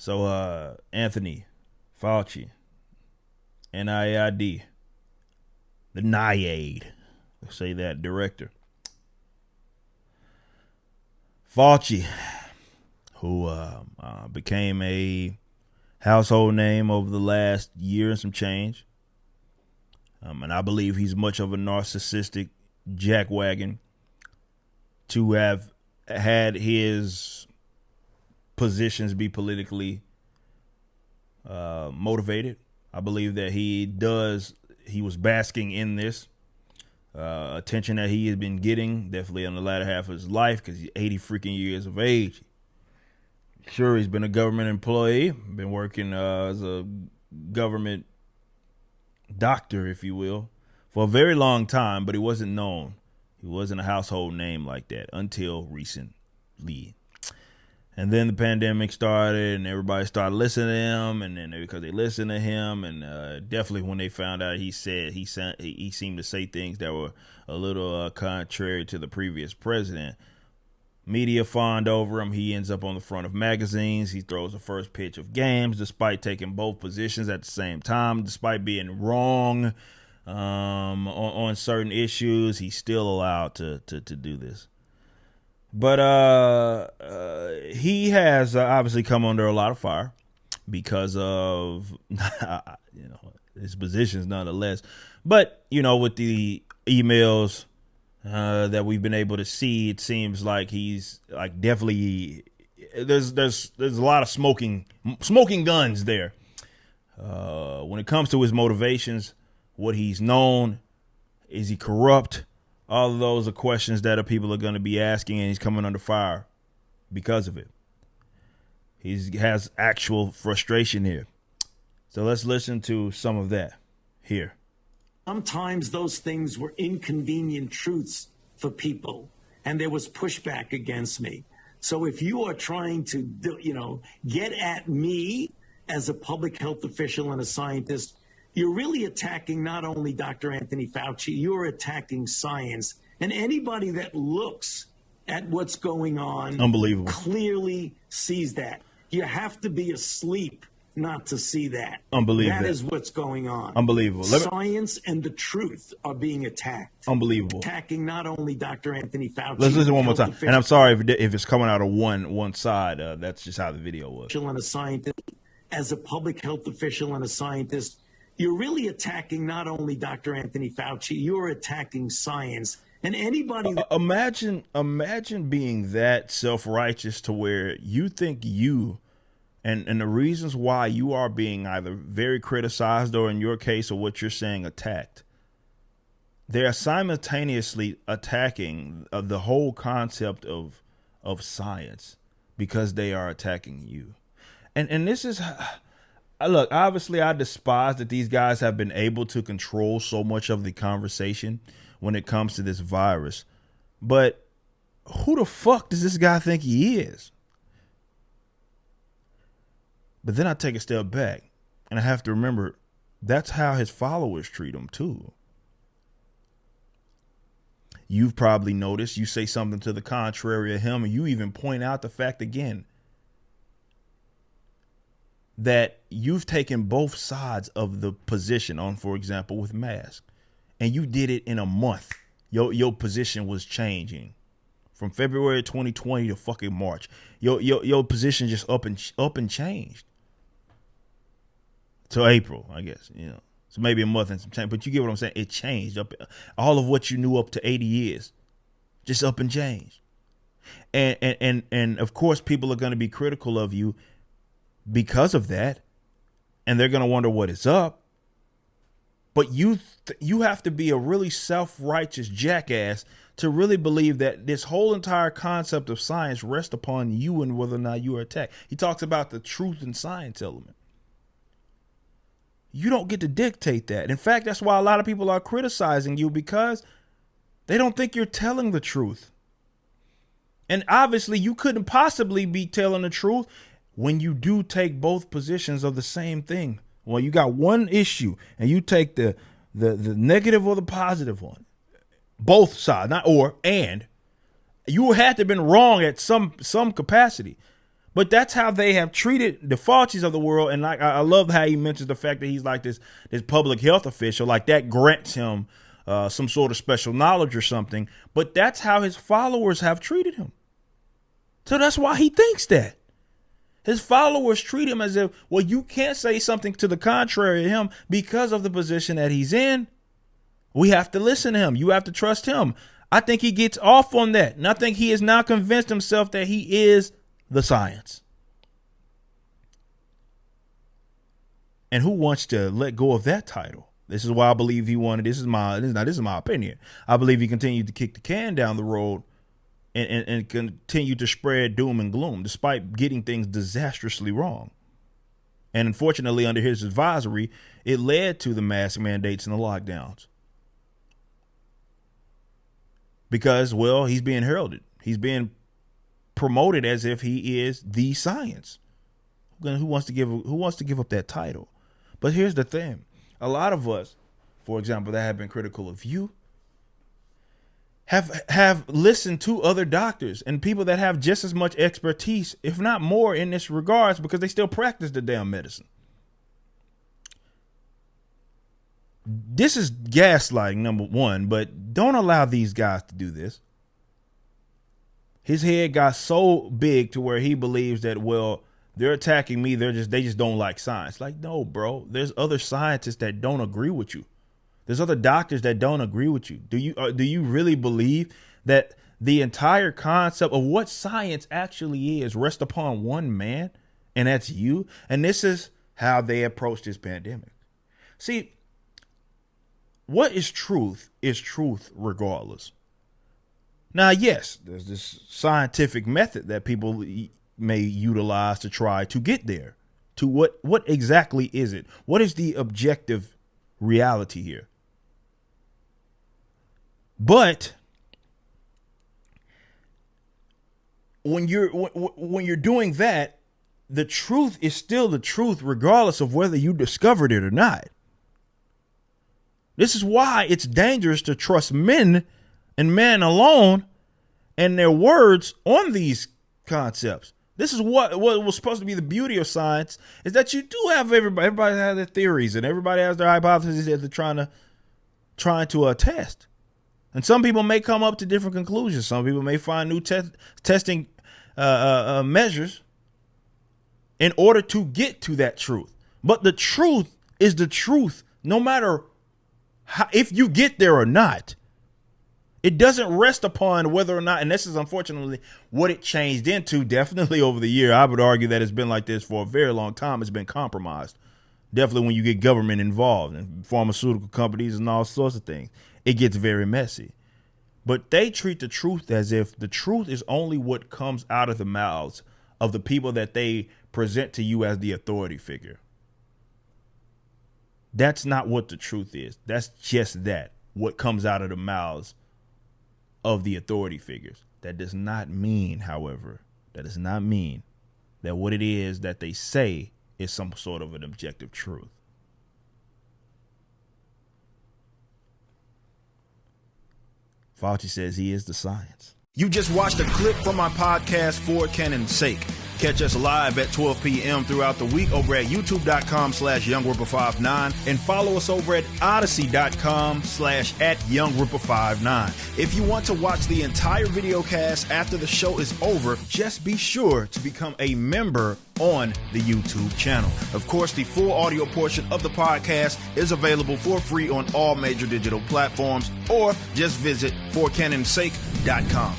So Anthony Fauci, NIAID, the NIAID, let's say that director. Fauci, who became a household name over the last year and some change. And I believe he's much of a narcissistic jackwagon to have had his positions be politically motivated. I believe that he was basking in this attention that he has been getting, definitely in the latter half of his life, because he's 80 freaking years of age. Sure, he's been a government employee, been working as a government doctor, if you will, for a very long time, but he wasn't known. He wasn't a household name like that until recently. And then the pandemic started and everybody started listening to him, and then because they listened to him, and definitely when they found out he seemed to say things that were a little contrary to the previous president, media fawned over him. He ends up on the front of magazines. He throws the first pitch of games despite taking both positions at the same time, despite being wrong on certain issues. He's still allowed to do this. But he has obviously come under a lot of fire because of his positions nonetheless. But, with the emails that we've been able to see, it seems like he's like definitely there's a lot of smoking guns there. When it comes to his motivations, what he's known, is he corrupt? All of those are questions that people are going to be asking, and he's coming under fire because of it. He has actual frustration here. So let's listen to some of that here. Sometimes those things were inconvenient truths for people, and there was pushback against me. So if you are trying to, get at me as a public health official and a scientist, you're really attacking not only Dr. Anthony Fauci, you're attacking science. And anybody that looks at what's going on unbelievable clearly sees that. You have to be asleep not to see that. Unbelievable. That is what's going on. Unbelievable. Science and the truth are being attacked. Unbelievable. Attacking not only Dr. Anthony Fauci. Let's listen one more time. And I'm sorry if it's coming out of one side. That's just how the video was. And a scientist, as a public health official and a scientist, you're really attacking not only Dr. Anthony Fauci, you're attacking science. And anybody imagine being that self-righteous to where you think you and the reasons why you are being either very criticized or, in your case, or what you're saying, attacked. They are simultaneously attacking the whole concept of science because they are attacking you. And this is, look, obviously I despise that these guys have been able to control so much of the conversation when it comes to this virus. But who the fuck does this guy think he is? But then I take a step back and I have to remember that's how his followers treat him too. You've probably noticed, you say something to the contrary of him, and you even point out the fact again that you've taken both sides of the position on, for example, with masks, and you did it in a month. Your position was changing from February 2020 to fucking March. Your position just up and changed to April, I guess, So maybe a month and some change, but you get what I'm saying? It changed up. All of what you knew up to 80 years, just up and changed. And of course, people are going to be critical of you because of that, and they're going to wonder what is up. But you have to be a really self-righteous jackass to really believe that this whole entire concept of science rests upon you and whether or not you are attacked. He talks about the truth and science element. You don't get to dictate that. In fact, that's why a lot of people are criticizing you, because they don't think you're telling the truth. And obviously you couldn't possibly be telling the truth when you do take both positions of the same thing. Well, you got one issue and you take the negative or the positive one. Both sides, not or, and. You had to have been wrong at some capacity. But that's how they have treated the Faucis of the world. And like, I love how he mentions the fact that he's like this public health official, like that grants him some sort of special knowledge or something. But that's how his followers have treated him. So that's why he thinks that. His followers treat him as if, well, you can't say something to the contrary of him because of the position that he's in. We have to listen to him. You have to trust him. I think he gets off on that. And I think he has now convinced himself that he is the science. And who wants to let go of that title? This is why I believe he wanted. This is my opinion. I believe he continued to kick the can down the road and continue to spread doom and gloom despite getting things disastrously wrong. And unfortunately, under his advisory, it led to the mask mandates and the lockdowns. Because, well, he's being heralded. He's being promoted as if he is the science. Who wants to give up that title? But here's the thing. A lot of us, for example, that have been critical of you, have listened to other doctors and people that have just as much expertise, if not more, in this regards, because they still practice the damn medicine. This is gaslighting, number one, but don't allow these guys to do this. His head got so big to where he believes that, well, they're attacking me. They just don't like science. Like, no, bro, there's other scientists that don't agree with you. There's other doctors that don't agree with you. Do you really believe that the entire concept of what science actually is rests upon one man, and that's you? And this is how they approach this pandemic. See, what is truth regardless. Now, yes, there's this scientific method that people may utilize to try to get there. To what exactly is it? What is the objective reality here? But when you're doing that, the truth is still the truth, regardless of whether you discovered it or not. This is why it's dangerous to trust men and men alone and their words on these concepts. This is what was supposed to be the beauty of science, is that you do have everybody has their theories and everybody has their hypotheses that they're trying to test. And some people may come up to different conclusions. Some people may find new testing measures in order to get to that truth. But the truth is the truth, no matter if you get there or not. It doesn't rest upon whether or not, and this is unfortunately what it changed into. Definitely over the year, I would argue that it's been like this for a very long time. It's been compromised. Definitely when you get government involved and pharmaceutical companies and all sorts of things, it gets very messy. But they treat the truth as if the truth is only what comes out of the mouths of the people that they present to you as the authority figure. That's not what the truth is. That's just that, what comes out of the mouths of the authority figures. That does not mean, however, that what it is that they say is some sort of an objective truth. Fauci says he is the science. You just watched a clip from my podcast, For Canon's Sake. Catch us live at 12 p.m. throughout the week over at youtube.com/YoungRipper59 and follow us over at odyssey.com/@YoungRipper59. If you want to watch the entire video cast after the show is over, just be sure to become a member on the YouTube channel. Of course, the full audio portion of the podcast is available for free on all major digital platforms, or just visit forcanonsake.com.